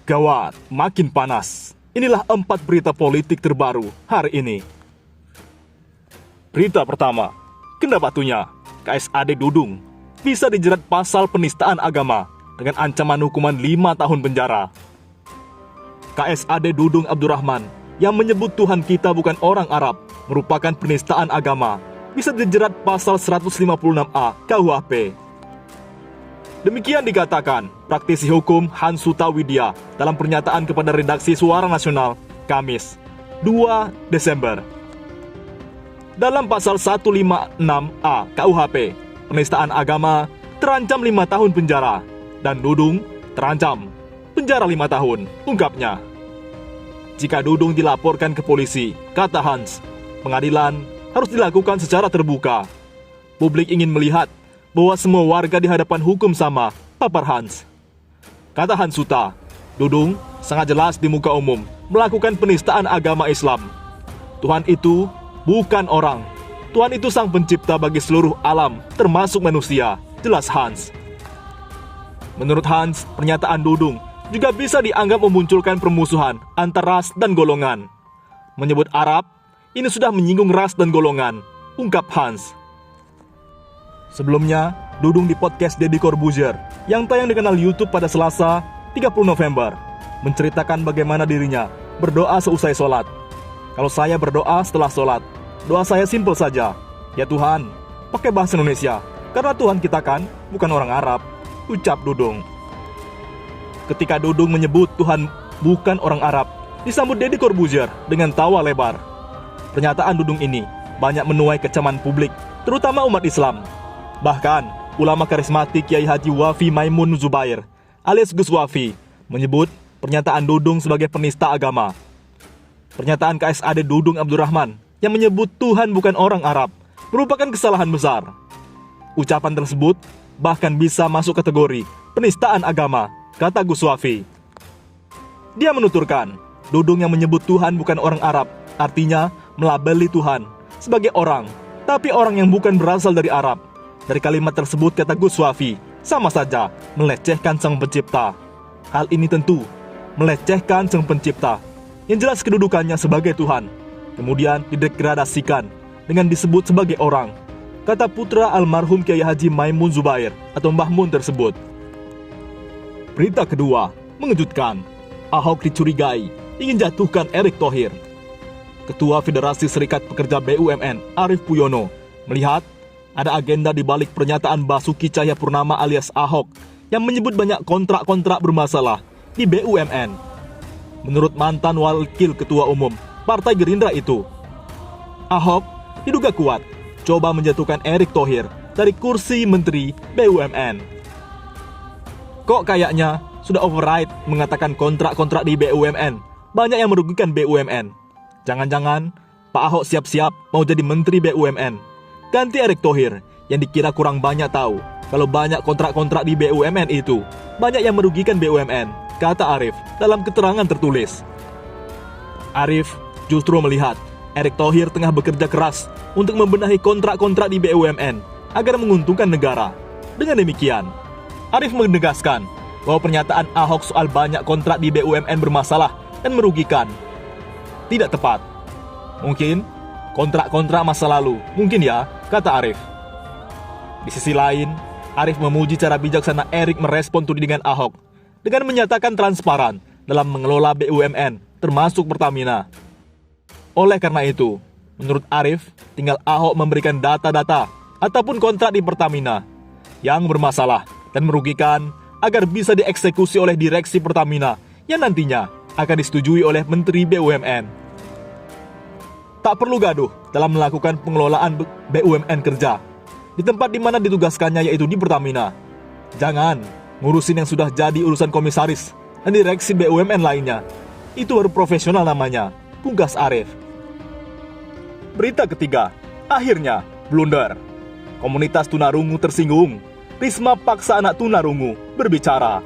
Gawat, makin panas. Inilah 4 berita politik terbaru hari ini. Berita pertama, kena batunya, KSAD Dudung bisa dijerat pasal penistaan agama dengan ancaman hukuman 5 tahun penjara. KSAD Dudung Abdurrahman yang menyebut Tuhan kita bukan orang Arab merupakan penistaan agama bisa dijerat pasal 156A KUHP. Demikian dikatakan praktisi hukum Hans Sutawidya dalam pernyataan kepada redaksi Suara Nasional Kamis 2 Desember. Dalam pasal 156A KUHP, penistaan agama terancam 5 tahun penjara dan Dudung terancam penjara 5 tahun, ungkapnya. Jika Dudung dilaporkan ke polisi, kata Hans, pengadilan harus dilakukan secara terbuka. Publik ingin melihat bahwa semua warga di hadapan hukum sama, papar Hans. Kata Hans Suta, Dudung sangat jelas di muka umum melakukan penistaan agama Islam. Tuhan itu bukan orang. Tuhan itu sang pencipta bagi seluruh alam, termasuk manusia, jelas Hans. Menurut Hans, pernyataan Dudung juga bisa dianggap memunculkan permusuhan antar ras dan golongan. Menyebut Arab, ini sudah menyinggung ras dan golongan, ungkap Hans. Sebelumnya, Dudung di podcast Deddy Corbuzier yang tayang di kanal YouTube pada Selasa 30 November menceritakan bagaimana dirinya berdoa seusai sholat. Kalau saya berdoa setelah sholat, doa saya simpel saja. Ya Tuhan, pakai bahasa Indonesia, karena Tuhan kita kan bukan orang Arab, ucap Dudung. Ketika Dudung menyebut Tuhan bukan orang Arab, disambut Deddy Corbuzier dengan tawa lebar. Pernyataan Dudung ini banyak menuai kecaman publik, terutama umat Islam. Bahkan, ulama karismatik Kiai Haji Wafi Maimun Zubair alias Gus Wafi menyebut pernyataan Dudung sebagai penista agama. Pernyataan KSAD Dudung Abdurrahman yang menyebut Tuhan bukan orang Arab merupakan kesalahan besar. Ucapan tersebut bahkan bisa masuk kategori penistaan agama, kata Gus Wafi. Dia menuturkan, Dudung yang menyebut Tuhan bukan orang Arab artinya melabeli Tuhan sebagai orang, tapi orang yang bukan berasal dari Arab. Dari kalimat tersebut, kata Gus Wafi, sama saja melecehkan sang pencipta. Hal ini tentu melecehkan sang pencipta yang jelas kedudukannya sebagai Tuhan, kemudian didegradasikan dengan disebut sebagai orang, kata putra almarhum Kiai Haji Maimun Zubair atau Mbah Mun tersebut. Berita kedua, mengejutkan. Ahok dicurigai ingin jatuhkan Erick Thohir. Ketua Federasi Serikat Pekerja BUMN Arief Puyono melihat ada agenda di balik pernyataan Basuki Cahayapurnama alias Ahok yang menyebut banyak kontrak-kontrak bermasalah di BUMN. Menurut mantan wakil ketua umum Partai Gerindra itu, Ahok diduga kuat coba menjatuhkan Erick Thohir dari kursi Menteri BUMN. Kok kayaknya sudah override mengatakan kontrak-kontrak di BUMN banyak yang merugikan BUMN. Jangan-jangan Pak Ahok siap-siap mau jadi Menteri BUMN. Ganti Erick Thohir yang dikira kurang banyak tahu kalau banyak kontrak-kontrak di BUMN itu banyak yang merugikan BUMN, kata Arief dalam keterangan tertulis. Arief justru melihat Erick Thohir tengah bekerja keras untuk membenahi kontrak-kontrak di BUMN agar menguntungkan negara. Dengan demikian, Arief menegaskan bahwa pernyataan Ahok soal banyak kontrak di BUMN bermasalah dan merugikan tidak tepat. Mungkin kontrak-kontrak masa lalu, mungkin ya, kata Arief. Di sisi lain, Arief memuji cara bijaksana Erick merespon tudingan Ahok dengan menyatakan transparan dalam mengelola BUMN, termasuk Pertamina. Oleh karena itu, menurut Arief, tinggal Ahok memberikan data-data ataupun kontrak di Pertamina yang bermasalah dan merugikan agar bisa dieksekusi oleh direksi Pertamina yang nantinya akan disetujui oleh Menteri BUMN. Tak perlu gaduh dalam melakukan pengelolaan BUMN kerja di tempat di mana ditugaskannya, yaitu di Pertamina. Jangan ngurusin yang sudah jadi urusan komisaris dan direksi BUMN lainnya. Itu baru profesional namanya, pungkas Arief. Berita ketiga, akhirnya blunder. Komunitas tunarungu tersinggung. Risma paksa anak tunarungu berbicara.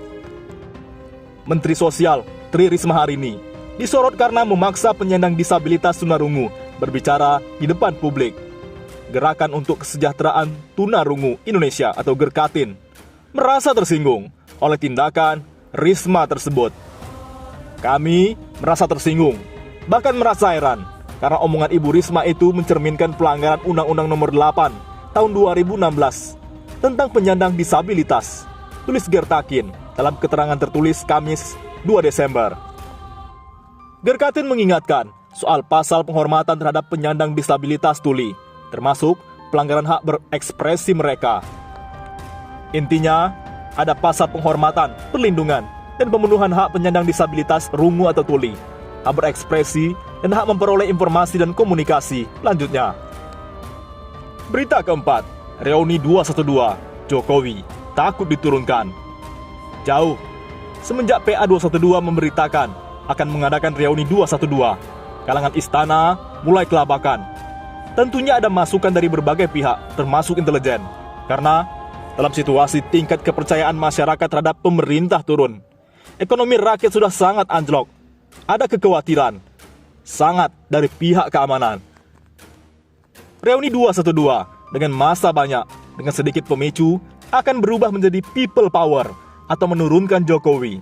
Menteri Sosial Tri Risma hari ini disorot karena memaksa penyandang disabilitas tunarungu berbicara di depan publik. Gerakan untuk Kesejahteraan Tunarungu Indonesia atau GERKATIN merasa tersinggung oleh tindakan Risma tersebut. Kami merasa tersinggung, bahkan merasa heran, karena omongan Ibu Risma itu mencerminkan pelanggaran Undang-Undang Nomor 8 tahun 2016 tentang penyandang disabilitas, tulis Gertakin dalam keterangan tertulis Kamis 2 Desember. Gertakin mengingatkan soal pasal penghormatan terhadap penyandang disabilitas tuli, termasuk pelanggaran hak berekspresi mereka. Intinya, ada pasal penghormatan, perlindungan, dan pemenuhan hak penyandang disabilitas rungu atau tuli, hak berekspresi, dan hak memperoleh informasi dan komunikasi. Lanjutnya, berita keempat, reuni 212, Jokowi takut diturunkan. Jauh, semenjak PA 212 memberitakan akan mengadakan reuni 212, kalangan istana mulai kelabakan. Tentunya ada masukan dari berbagai pihak, termasuk intelijen, karena dalam situasi tingkat kepercayaan masyarakat terhadap pemerintah turun, ekonomi rakyat sudah sangat anjlok. Ada kekhawatiran sangat dari pihak keamanan. Reuni 212 dengan massa banyak, dengan sedikit pemicu, akan berubah menjadi people power atau menurunkan Jokowi.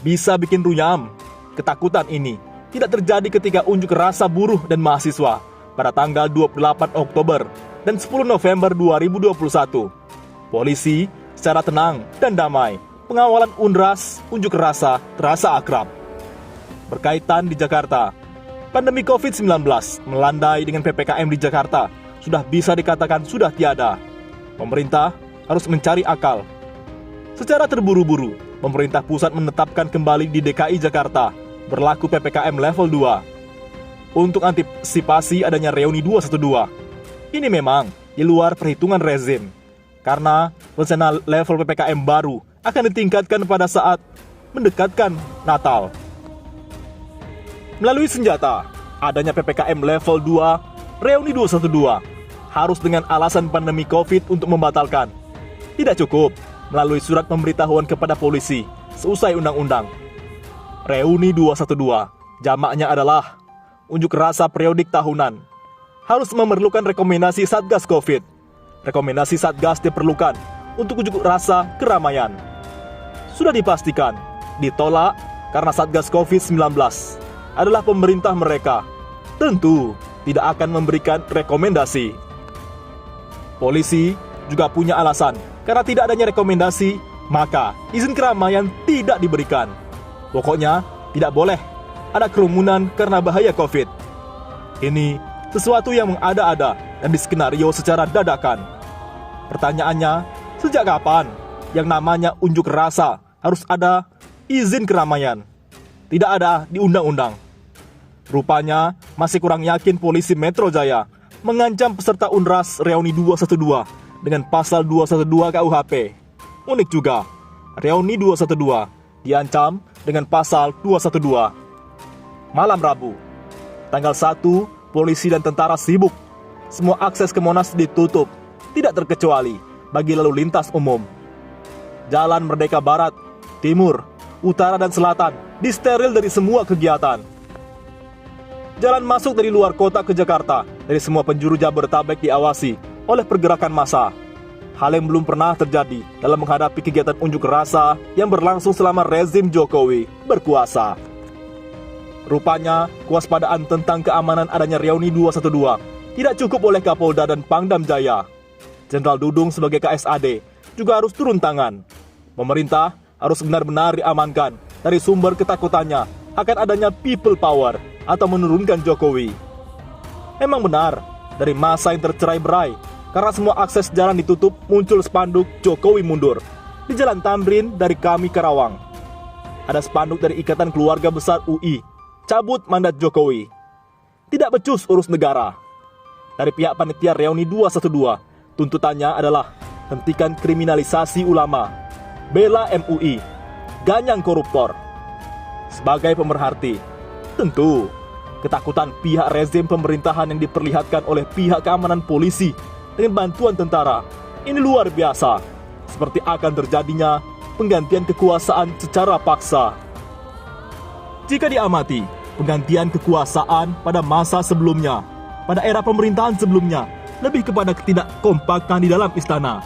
Bisa bikin ruyam. Ketakutan ini tidak terjadi ketika unjuk rasa buruh dan mahasiswa pada tanggal 28 Oktober dan 10 November 2021. Polisi secara tenang dan damai pengawalan unjuk rasa terasa akrab. Berkaitan di Jakarta, pandemi COVID-19 melandai dengan PPKM di Jakarta sudah bisa dikatakan sudah tiada. Pemerintah harus mencari akal. Secara terburu-buru, pemerintah pusat menetapkan kembali di DKI Jakarta berlaku PPKM level 2. Untuk antisipasi adanya reuni 212, ini memang di luar perhitungan rezim, karena rencana level PPKM baru akan ditingkatkan pada saat mendekatkan Natal. Melalui senjata, adanya PPKM level 2, reuni 212 harus dengan alasan pandemi COVID untuk membatalkan. Tidak cukup melalui surat pemberitahuan kepada polisi seusai undang-undang. Reuni 212, jamaknya adalah unjuk rasa periodik tahunan, harus memerlukan rekomendasi Satgas COVID. Rekomendasi Satgas diperlukan untuk unjuk rasa keramaian. Sudah dipastikan ditolak karena Satgas COVID-19 adalah pemerintah mereka. Tentu tidak akan memberikan rekomendasi. Polisi juga punya alasan, karena tidak adanya rekomendasi, maka izin keramaian tidak diberikan. Pokoknya tidak boleh ada kerumunan karena bahaya COVID. Ini sesuatu yang mengada-ada dan diskenario secara dadakan. Pertanyaannya, sejak kapan yang namanya unjuk rasa harus ada izin keramaian? Tidak ada di undang-undang. Rupanya masih kurang yakin polisi Metro Jaya mengancam peserta Unras reuni 212 dengan pasal 212 KUHP. Unik juga, reuni 212 diancam dengan pasal 212. Malam Rabu, tanggal 1, polisi dan tentara sibuk. Semua akses ke Monas ditutup, tidak terkecuali bagi lalu lintas umum. Jalan Merdeka Barat, Timur, Utara dan Selatan disteril dari semua kegiatan. Jalan masuk dari luar kota ke Jakarta dari semua penjuru Jabodetabek diawasi oleh pergerakan massa. Hal yang belum pernah terjadi dalam menghadapi kegiatan unjuk rasa yang berlangsung selama rezim Jokowi berkuasa. Rupanya, kewaspadaan tentang keamanan adanya reuni 212 tidak cukup oleh Kapolda dan Pangdam Jaya. Jenderal Dudung sebagai KSAD juga harus turun tangan. Pemerintah harus benar-benar diamankan dari sumber ketakutannya akan adanya people power atau menurunkan Jokowi. Memang benar, dari masa yang tercerai-berai karena semua akses jalan ditutup, muncul spanduk Jokowi mundur di Jalan Tamrin dari Kami Karawang. Ada spanduk dari Ikatan Keluarga Besar UI, cabut mandat Jokowi. Tidak becus urus negara. Dari pihak panitia reuni 212, tuntutannya adalah hentikan kriminalisasi ulama, bela MUI, ganyang koruptor. Sebagai pemerhati, tentu ketakutan pihak rezim pemerintahan yang diperlihatkan oleh pihak keamanan polisi dengan bantuan tentara ini luar biasa, seperti akan terjadinya penggantian kekuasaan secara paksa. Jika diamati penggantian kekuasaan pada masa sebelumnya, pada era pemerintahan sebelumnya, lebih kepada ketidakkompakan di dalam istana.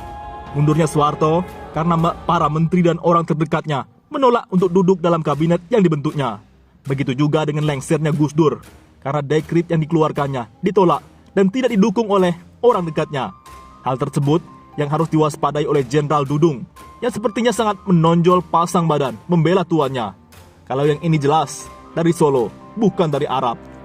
Mundurnya Soeharto karena para menteri dan orang terdekatnya menolak untuk duduk dalam kabinet yang dibentuknya. Begitu juga dengan lengsernya Gus Dur, karena dekrit yang dikeluarkannya ditolak dan tidak didukung oleh orang dekatnya. Hal tersebut yang harus diwaspadai oleh Jenderal Dudung, yang sepertinya sangat menonjol pasang badan membela tuannya. Kalau yang ini jelas dari Solo, bukan dari Arab.